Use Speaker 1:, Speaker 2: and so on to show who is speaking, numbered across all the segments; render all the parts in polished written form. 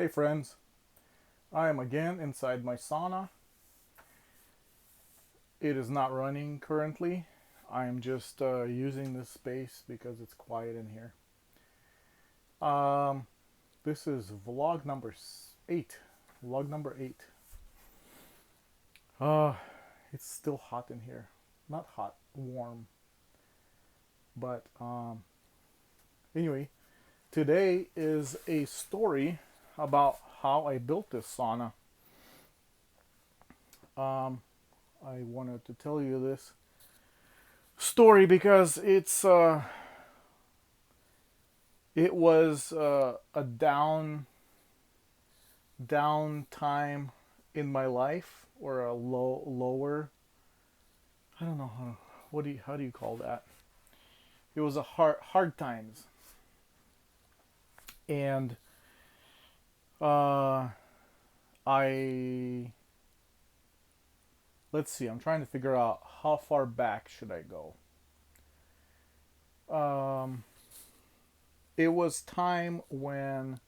Speaker 1: Hey friends, I am again inside my sauna. It is not running currently. I am just using this space because it's quiet in here. Um, this is vlog number 8. Vlog number 8. Uh, it's still hot in here. Not hot, warm. But anyway, today is a story about how I built this sauna. Um, I wanted to tell you this story because it was a down time in my life, or a lower, I don't know how do you call that. It was a hard times. And uh I let's see, I'm trying to figure out how far back should I go. um it was time when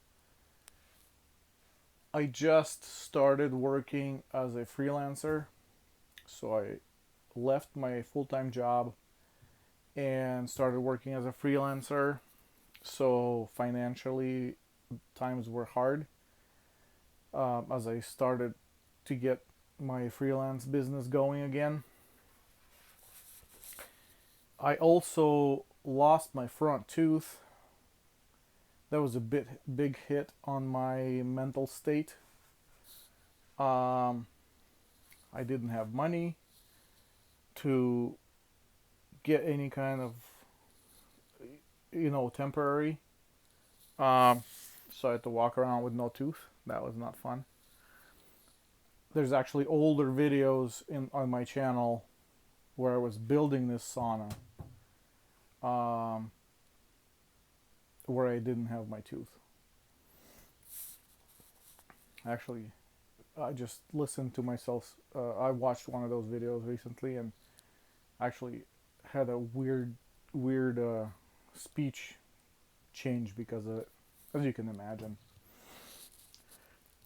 Speaker 1: I just started working as a freelancer. So I left my full-time job and started working as a freelancer. So financially, times were hard as I started to get my freelance business going again. I also lost my front tooth. That was a big hit on my mental state. Um, I didn't have money to get any kind of, temporary. Um, so I had to walk around with no tooth. That was not fun. There's actually older videos on my channel where I was building this sauna, um, where I didn't have my tooth. Actually, I just listened to myself. I watched one of those videos recently and actually had a weird speech change because of it, as you can imagine.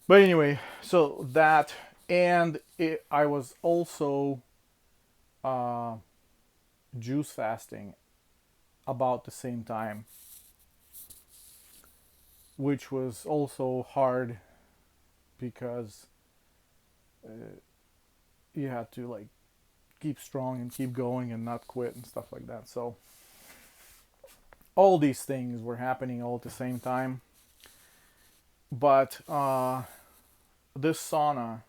Speaker 1: But anyway, so that, and I was also uh, juice fasting about the same time, which was also hard because uh, you had to like keep strong and keep going and not quit and stuff like that. So all these things were happening all at the same time. But this sauna,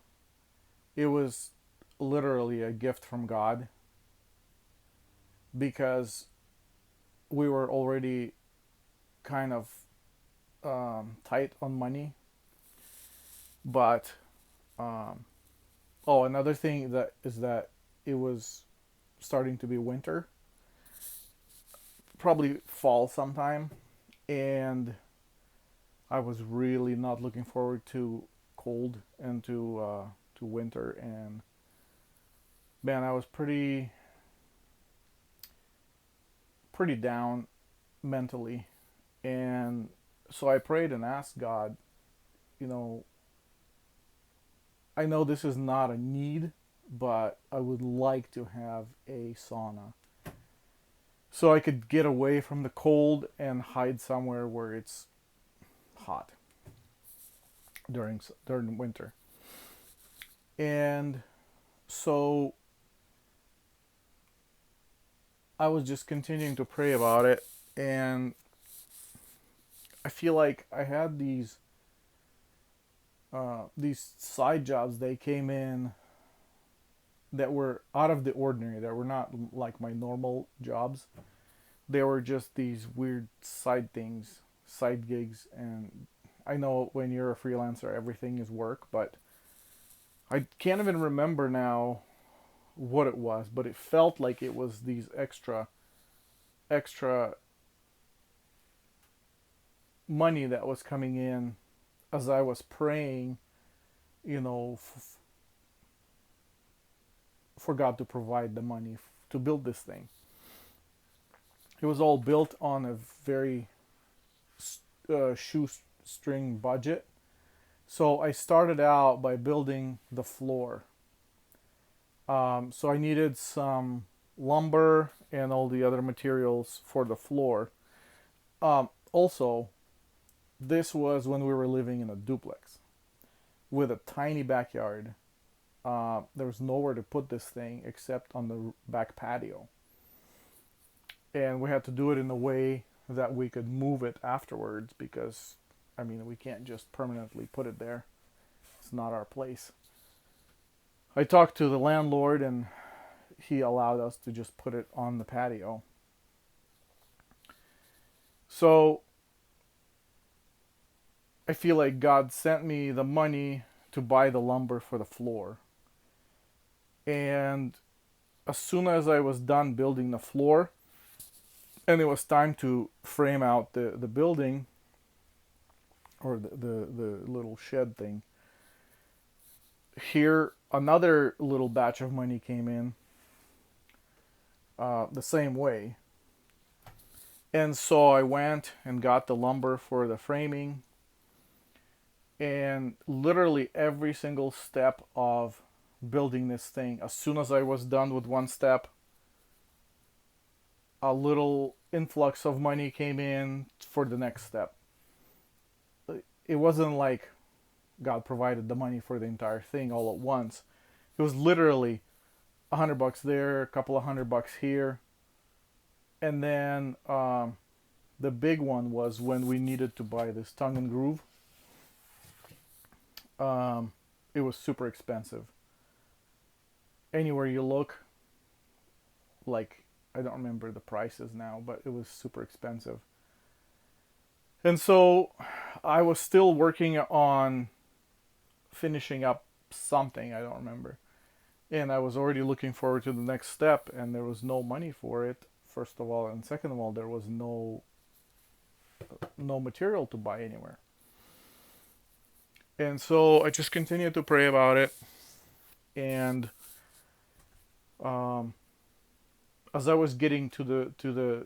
Speaker 1: it was literally a gift from God because we were already kind of tight on money. But another thing that is that it was starting to be winter, probably fall sometime, and I was really not looking forward to cold and to winter. And man, I was pretty down mentally. And so I prayed and asked God, you know, I know this is not a need, but I would like to have a sauna so I could get away from the cold and hide somewhere where it's hot during winter. And so I was just continuing to pray about it, and I feel like I had these side jobs. They came in that were out of the ordinary, that were not like my normal jobs. They were just these weird side things, side gigs. And I know when you're a freelancer, everything is work, but I can't even remember now what it was, but it felt like it was these extra money that was coming in as I was praying, for God to provide the money to build this thing. It was all built on a very shoestring budget. So I started out by building the floor. So I needed some lumber and all the other materials for the floor. Also, this was when we were living in a duplex with a tiny backyard. There was nowhere to put this thing except on the back patio. And we had to do it in a way that we could move it afterwards because, I mean, we can't just permanently put it there. It's not our place. I talked to the landlord and he allowed us to just put it on the patio. So I feel like God sent me the money to buy the lumber for the floor. And as soon as I was done building the floor and it was time to frame out the building or the little shed thing, here another little batch of money came in the same way. And so I went and got the lumber for the framing, and literally every single step of building this thing, as soon as I was done with one step, a little influx of money came in for the next step. It wasn't like God provided the money for the entire thing all at once. It was literally $100 there, a couple of $100 here, and then the big one was when we needed to buy this tongue and groove. It was super expensive. Anywhere you look, like, I don't remember the prices now, but it was super expensive. And so I was still working on finishing up something, I don't remember. And I was already looking forward to the next step, and there was no money for it, first of all, and second of all, there was no material to buy anywhere. And so I just continued to pray about it, and as I was getting to the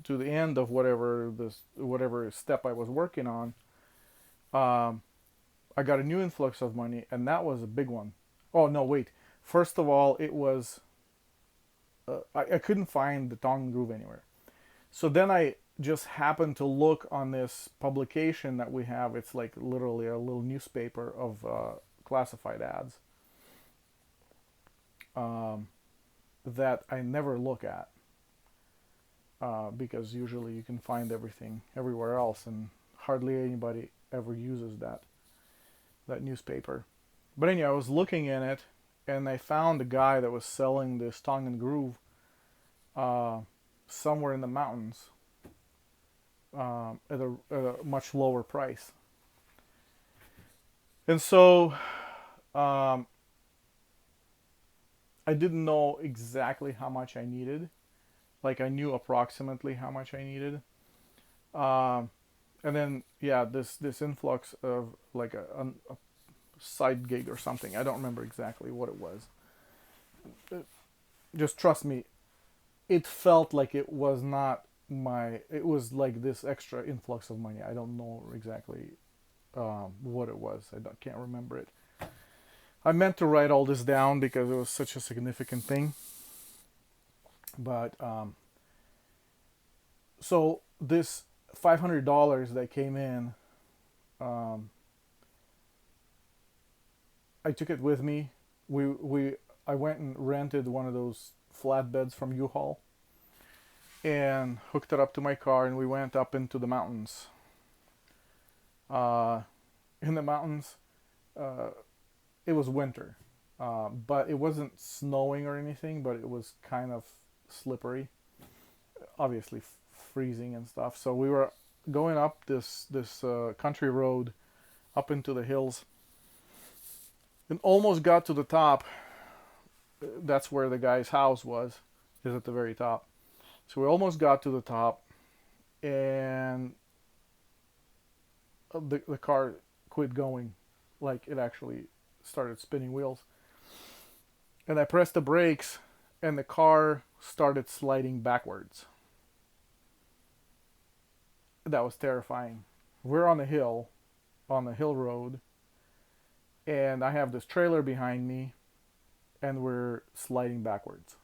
Speaker 1: end of whatever step I was working on, I got a new influx of money, and that was a big one. Oh no, wait! First of all, it was I couldn't find the tongue and groove anywhere. So then I just happened to look on this publication that we have. It's like literally a little newspaper of classified ads that I never look at because usually you can find everything everywhere else, and hardly anybody ever uses that newspaper. But anyway, I was looking in it, and I found a guy that was selling this tongue and groove somewhere in the mountains at a much lower price. And so I didn't know exactly how much I needed. Like, I knew approximately how much I needed. And then, yeah, this influx of like a side gig or something. I don't remember exactly what it was. Just trust me, it felt like it was not it was like this extra influx of money. I don't know exactly what it was. Can't remember it. I meant to write all this down because it was such a significant thing. But so this $500 that came in, I took it with me. I went and rented one of those flatbeds from U-Haul and hooked it up to my car, and we went up into the mountains. In the mountains, it was winter, but it wasn't snowing or anything, but it was kind of slippery, obviously freezing and stuff. So we were going up this country road up into the hills, and almost got to the top. That's where the guy's house is at the very top. So we almost got to the top, and the car quit going. Like, it actually started spinning wheels. And I pressed the brakes, and the car started sliding backwards. That was terrifying. We're on a hill, on the hill road, and I have this trailer behind me, and we're sliding backwards.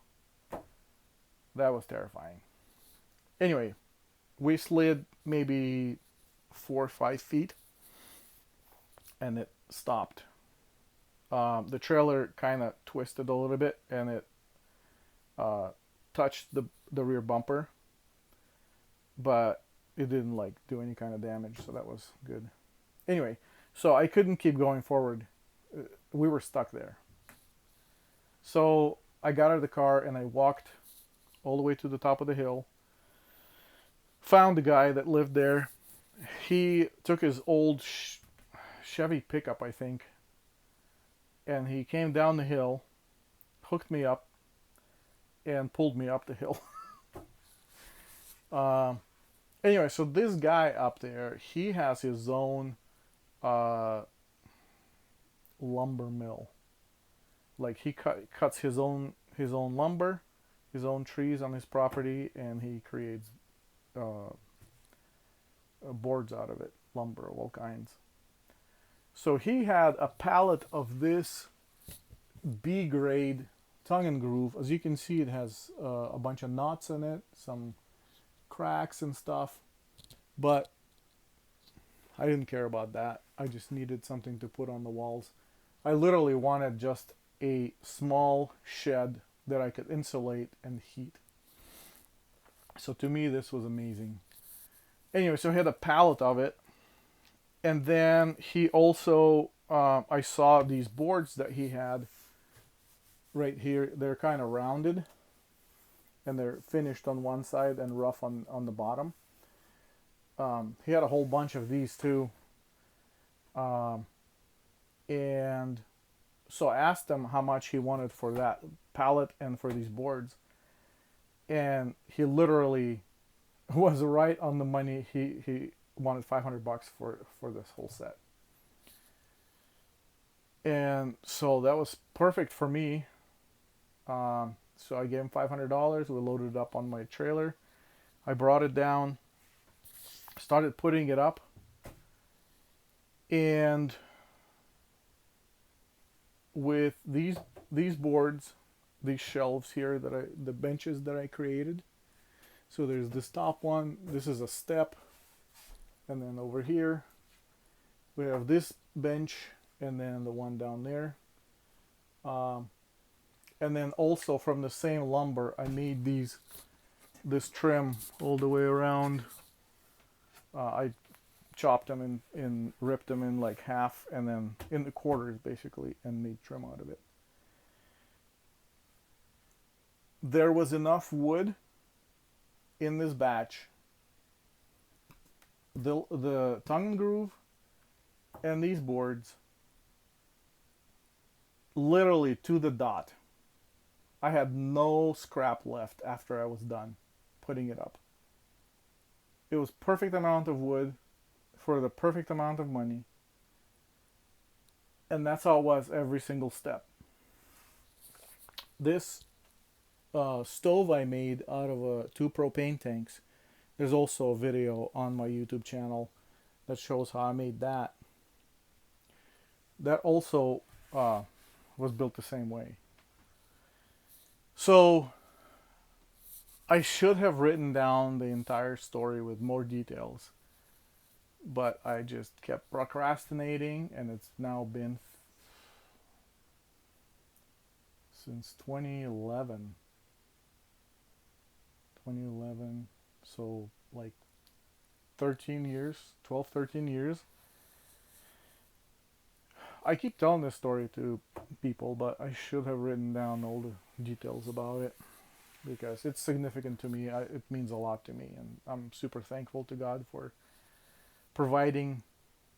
Speaker 1: That was terrifying. Anyway, we slid maybe 4 or 5 feet, and it stopped. The trailer kind of twisted a little bit, and it uh, touched the rear bumper, but it didn't like do any kind of damage, so that was good. Anyway, so I couldn't keep going forward. We were stuck there. So I got out of the car and I walked all the way to the top of the hill. Found the guy that lived there. He took his old Chevy pickup, I think, and he came down the hill, hooked me up, and pulled me up the hill. um, anyway, so this guy up there, he has his own lumber mill. Like he cuts his own lumber, his own trees on his property, and he creates boards out of it, lumber of all kinds. So he had a pallet of this B grade tongue and groove. As you can see, it has a bunch of knots in it, some cracks and stuff, but I didn't care about that. I just needed something to put on the walls. I literally wanted just a small shed that I could insulate and heat. So to me, this was amazing. Anyway, so he had a pallet of it. And then he also, I saw these boards that he had right here. They're kind of rounded. And they're finished on one side and rough on the bottom. He had a whole bunch of these too. And so I asked him how much he wanted for that pallet and for these boards. And he literally was right on the money. He wanted $500 for this whole set. And so that was perfect for me. So I gave him $500. We loaded it up on my trailer. I brought it down, started putting it up, and with these boards, these shelves here the benches that I created. So there's this top one. This is a step, and then over here we have this bench, and then the one down there. And then also from the same lumber, I made this trim all the way around. I chopped them and ripped them in like half, and then in the quarters basically, and made trim out of it. There was enough wood in this batch. The tongue and groove and these boards, literally to the dot. I had no scrap left after I was done putting it up. It was perfect amount of wood for the perfect amount of money. And that's how it was every single step. This stove I made out of 2 propane tanks. There's also a video on my YouTube channel that shows how I made that. That also was built the same way. So I should have written down the entire story with more details, but I just kept procrastinating, and it's now been since 2011. So like 13 years, 12, 13 years. I keep telling this story to people, but I should have written down all the details about it, because it's significant to me. It means a lot to me, and I'm super thankful to God for providing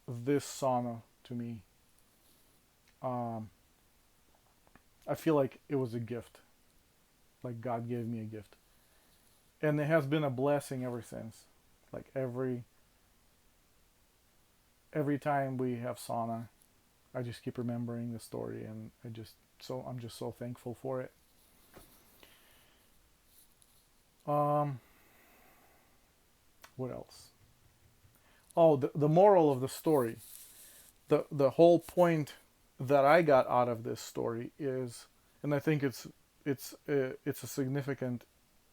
Speaker 1: this sauna to me. I feel like it was a gift, like God gave me a gift, and it has been a blessing ever since. Like every time we have sauna, I just keep remembering the story, and I'm just so thankful for it. What else? Oh, the moral of the story. the whole point that I got out of this story is, and I think it's a significant,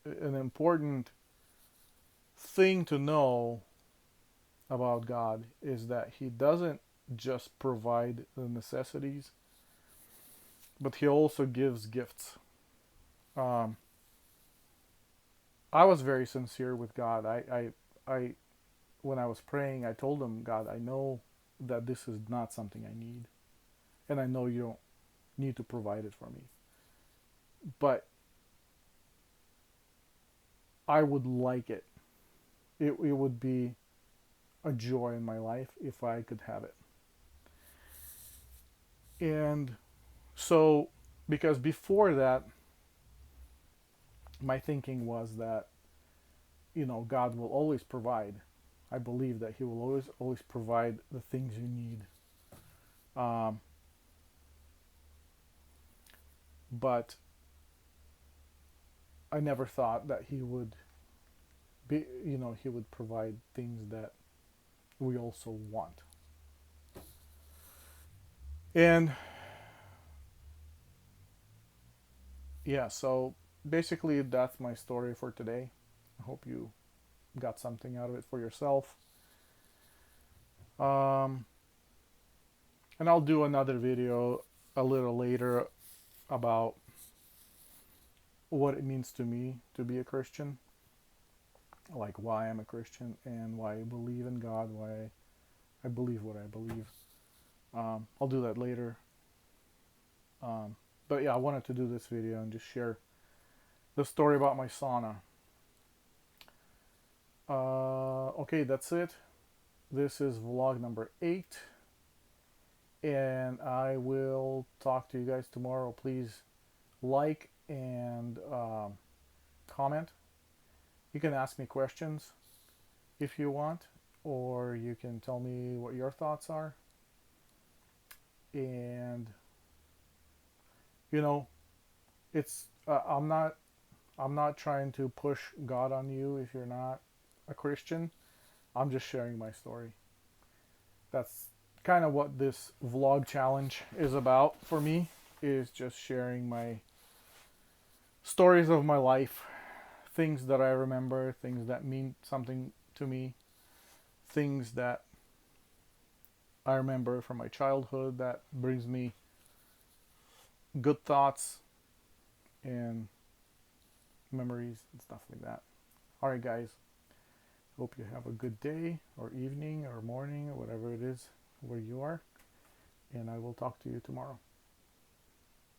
Speaker 1: an important thing to know about God, is that He doesn't just provide the necessities, but He also gives gifts. Um, I was very sincere with God. I when I was praying, I told Him, God, I know that this is not something I need, and I know you don't need to provide it for me, but I would like it. It would be a joy in my life if I could have it. And so, because before that, my thinking was that, God will always provide. I believe that He will always provide the things you need. Um, but I never thought that He would provide things that we also want. And yeah, so basically that's my story for today. I hope you got something out of it for yourself. Um, and I'll do another video a little later about what it means to me to be a Christian, like why I'm a Christian and why I believe in God, why I believe what I believe. I'll do that later. But yeah, I wanted to do this video and just share the story about my sauna. Okay, that's it. This is vlog number 8. And I will talk to you guys tomorrow. Please like and comment. You can ask me questions if you want, or you can tell me what your thoughts are. And it's I'm not trying to push God on you if you're not a Christian. I'm just sharing my story. That's kind of what this vlog challenge is about for me, is just sharing my stories of my life, things that I remember, things that mean something to me, things that I remember from my childhood that brings me good thoughts and memories and stuff like that. All right, guys. Hope you have a good day or evening or morning or whatever it is where you are. And I will talk to you tomorrow.